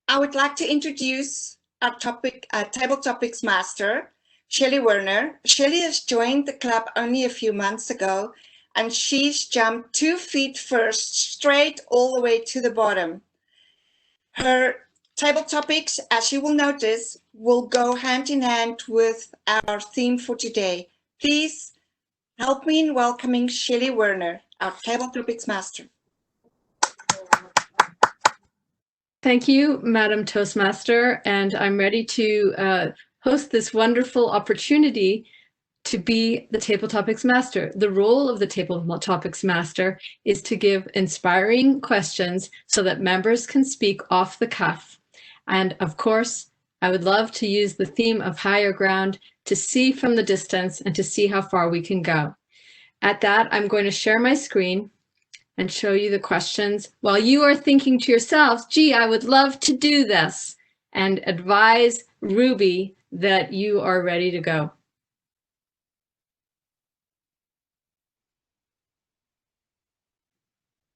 I would like to introduce our table topics master, Shelley Werner. Shelley has joined the club only a few months ago, and she's jumped 2 feet first, straight all the way to the bottom. Her table topics, as you will notice, will go hand in hand with our theme for today. Please help me in welcoming Shelley Werner, our table topics master. Thank you, Madam Toastmaster, and I'm ready to host this wonderful opportunity to be the Table Topics Master. The role of the Table Topics Master is to give inspiring questions so that members can speak off the cuff. And of course, I would love to use the theme of higher ground to see from the distance and to see how far we can go. At that, I'm going to share my screen and show you the questions while you are thinking to yourselves, gee, I would love to do this, and advise Ruby that you are ready to go.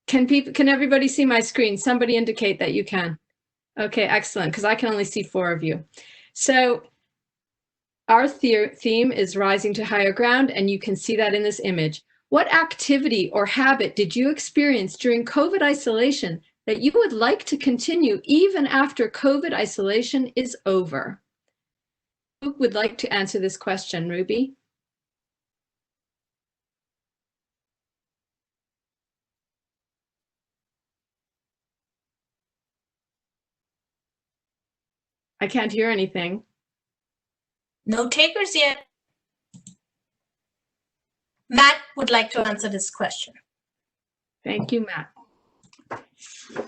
Can everybody see my screen? Somebody indicate that you can. Okay, excellent, because I can only see 4 of you. So our theme is rising to higher ground, and you can see that in this image. What activity or habit did you experience during COVID isolation that you would like to continue even after COVID isolation is over? Who would like to answer this question, Ruby? I can't hear anything. No takers yet. Matt would like to answer this question. Thank you, Matt.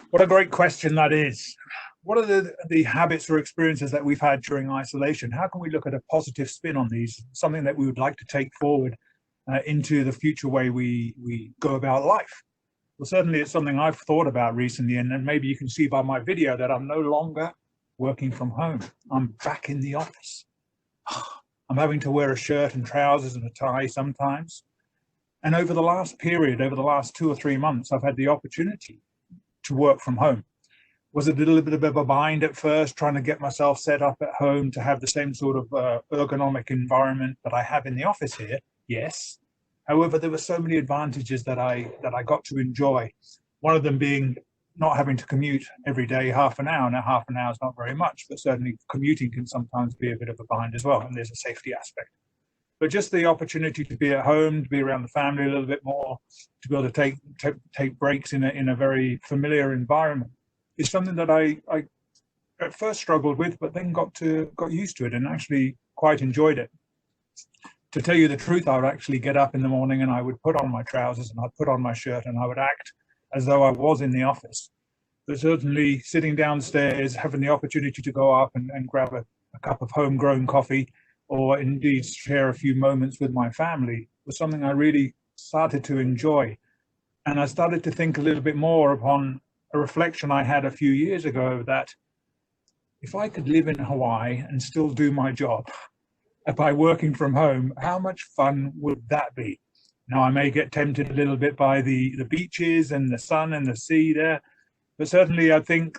What a great question that is. What are the habits or experiences that we've had during isolation? How can we look at a positive spin on these, something that we would like to take forward into the future way we go about life? Well, certainly it's something I've thought about recently, and maybe you can see by my video that I'm no longer working from home. I'm back in the office. I'm having to wear a shirt and trousers and a tie sometimes. And over the last period, over the last 2 or 3 months, I've had the opportunity to work from home. Was a little bit of a bind at first, trying to get myself set up at home to have the same sort of ergonomic environment that I have in the office here. Yes. However, there were so many advantages that I got to enjoy. One of them being not having to commute every day half an hour. Now, half an hour is not very much, but certainly commuting can sometimes be a bit of a bind as well, and there's a safety aspect. But just the opportunity to be at home, to be around the family a little bit more, to be able to take breaks in a very familiar environment is something that I at first struggled with, but then got used to it and actually quite enjoyed it. To tell you the truth, I would actually get up in the morning and I would put on my trousers and I'd put on my shirt and I would act as though I was in the office. But certainly sitting downstairs, having the opportunity to go up and grab a cup of homegrown coffee, or indeed share a few moments with my family, was something I really started to enjoy. And I started to think a little bit more upon a reflection I had a few years ago that if I could live in Hawaii and still do my job by working from home, how much fun would that be? Now, I may get tempted a little bit by the beaches and the sun and the sea there, but certainly I think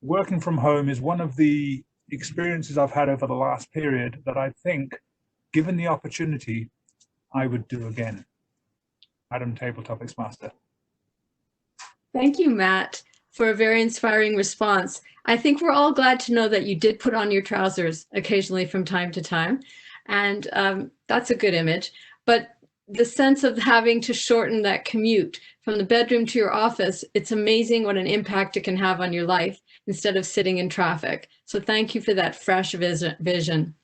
working from home is one of the experiences I've had over the last period that I think, given the opportunity, I would do again. Madam Table Topics Master. Thank you, Matt, for a very inspiring response. I think we're all glad to know that you did put on your trousers occasionally from time to time, and that's a good image. But the sense of having to shorten that commute from the bedroom to your office, it's amazing what an impact it can have on your life instead of sitting in traffic. So thank you for that fresh vision.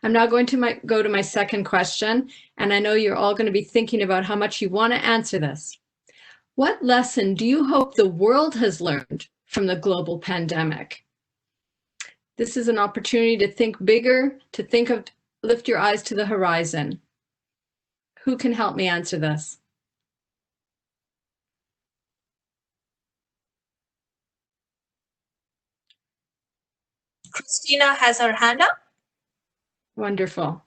I'm now going to go to my second question, and I know you're all going to be thinking about how much you want to answer this. What lesson do you hope the world has learned from the global pandemic? This is an opportunity to think bigger, to lift your eyes to the horizon. Who can help me answer this? Christina has her hand up. Wonderful.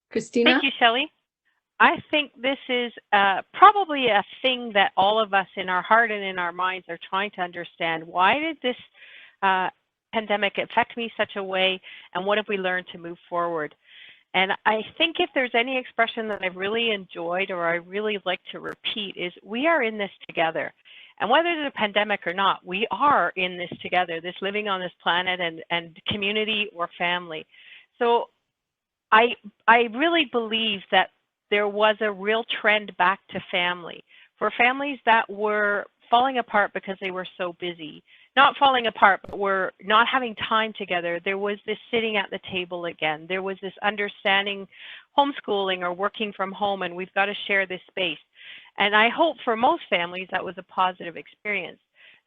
Christina? Thank you, Shelley. I think this is probably a thing that all of us in our heart and in our minds are trying to understand. Why did this pandemic affect me such a way, and what have we learned to move forward? And I think if there's any expression that I've really enjoyed or I really like to repeat is, we are in this together. And whether there's a pandemic or not, we are in this together, this living on this planet and community or family. So I really believe that there was a real trend back to family, for families that were falling apart because they were so busy. Not falling apart, but were not having time together. There was this sitting at the table again. There was this understanding homeschooling or working from home, and we've got to share this space. And I hope for most families that was a positive experience.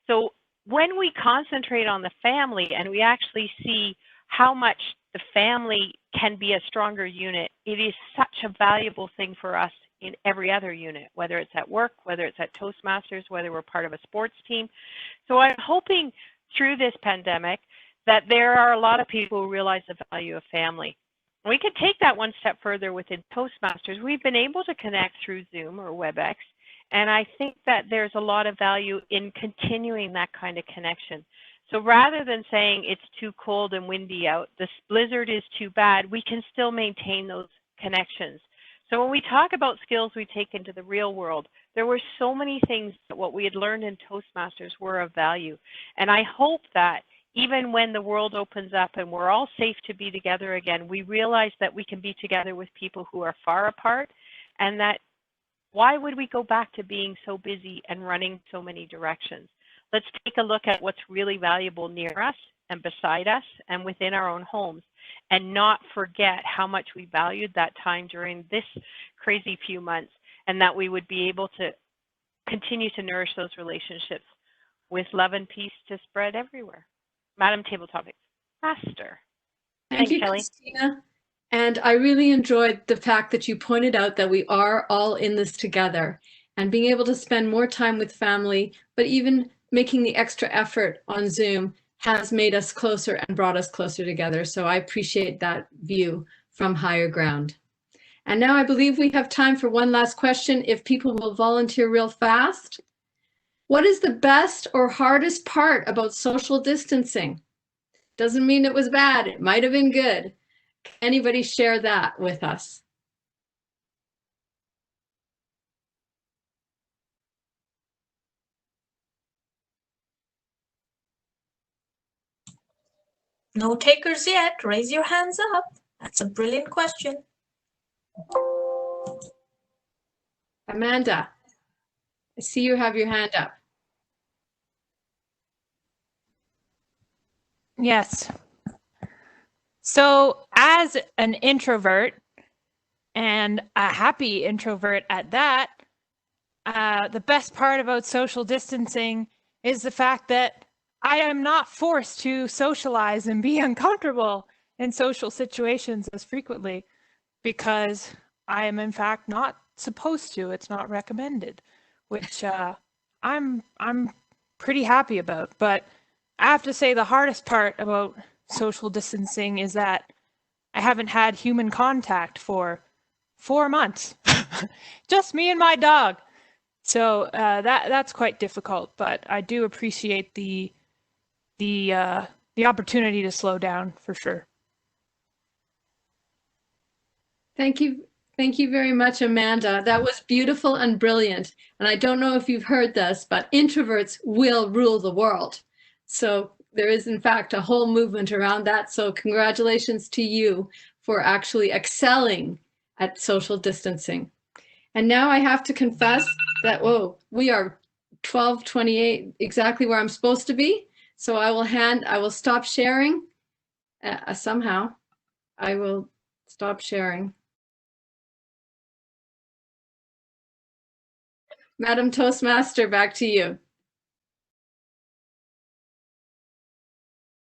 So when we concentrate on the family and we actually see how much the family can be a stronger unit, it is such a valuable thing for us in every other unit, whether it's at work, whether it's at Toastmasters, whether we're part of a sports team. So I'm hoping through this pandemic that there are a lot of people who realize the value of family. We could take that one step further within Toastmasters. We've been able to connect through Zoom or WebEx, and I think that there's a lot of value in continuing that kind of connection. So rather than saying it's too cold and windy out, this blizzard is too bad, we can still maintain those connections. So when we talk about skills we take into the real world, there were so many things that what we had learned in Toastmasters were of value. And I hope that even when the world opens up and we're all safe to be together again, we realize that we can be together with people who are far apart, and that why would we go back to being so busy and running so many directions? Let's take a look at what's really valuable near us and beside us and within our own homes, and not forget how much we valued that time during this crazy few months, and that we would be able to continue to nourish those relationships with love and peace to spread everywhere. Madam Table Topics Master. Thank you, Shelley. Christina. And I really enjoyed the fact that you pointed out that we are all in this together, and being able to spend more time with family, but even making the extra effort on Zoom has made us closer and brought us closer together. So I appreciate that view from higher ground. And now I believe we have time for one last question, if people will volunteer real fast. What is the best or hardest part about social distancing? Doesn't mean it was bad, it might have been good. Can anybody share that with us? No takers yet. Raise your hands up. That's a brilliant question. Amanda, I see you have your hand up. Yes. So as an introvert, and a happy introvert at that, the best part about social distancing is the fact that I am not forced to socialize and be uncomfortable in social situations as frequently, because I am in fact not supposed to. It's not recommended, which I'm pretty happy about. But I have to say the hardest part about social distancing is that I haven't had human contact for 4 months. Just me and my dog. So that's quite difficult, but I do appreciate the opportunity to slow down for sure. Thank you. Thank you very much, Amanda. That was beautiful and brilliant. And I don't know if you've heard this, but introverts will rule the world. So there is, in fact, a whole movement around that. So congratulations to you for actually excelling at social distancing. And now I have to confess that, whoa, we are 12:28, exactly where I'm supposed to be. So I will stop sharing. Somehow I will stop sharing. Madam Toastmaster, back to you.